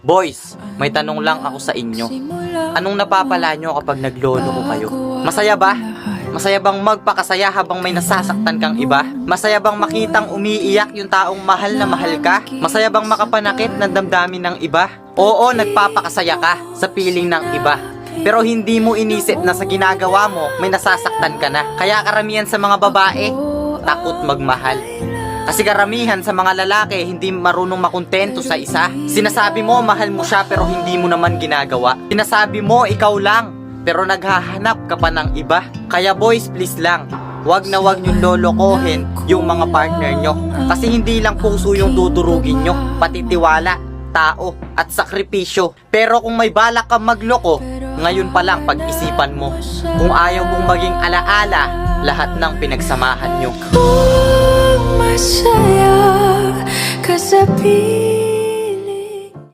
Boys, may tanong lang ako sa inyo. Anong napapala nyo kapag naglolo ko kayo? Masaya ba? Masaya bang magpakasaya habang may nasasaktan kang iba? Masaya bang makitang umiiyak yung taong mahal na mahal ka? Masaya bang makapanakit ng damdamin ng iba? Oo, nagpapakasaya ka sa piling ng iba. Pero hindi mo inisip na sa ginagawa mo, may nasasaktan ka na. Kaya karamihan sa mga babae, takot magmahal. Kasi karamihan sa mga lalaki, hindi marunong makontento sa isa. Sinasabi mo, mahal mo siya pero hindi mo naman ginagawa. Sinasabi mo, ikaw lang, pero naghahanap ka pa ng iba. Kaya boys, please lang, wag na wag nyo lolokohin yung mga partner nyo. Kasi hindi lang puso yung dudurugin nyo, pati tiwala, tao, at sakripisyo. Pero kung may balak kang magloko, ngayon pa lang pag-isipan mo. Kung ayaw mong maging alaala, lahat ng pinagsamahan nyo. Masaya ka sa piling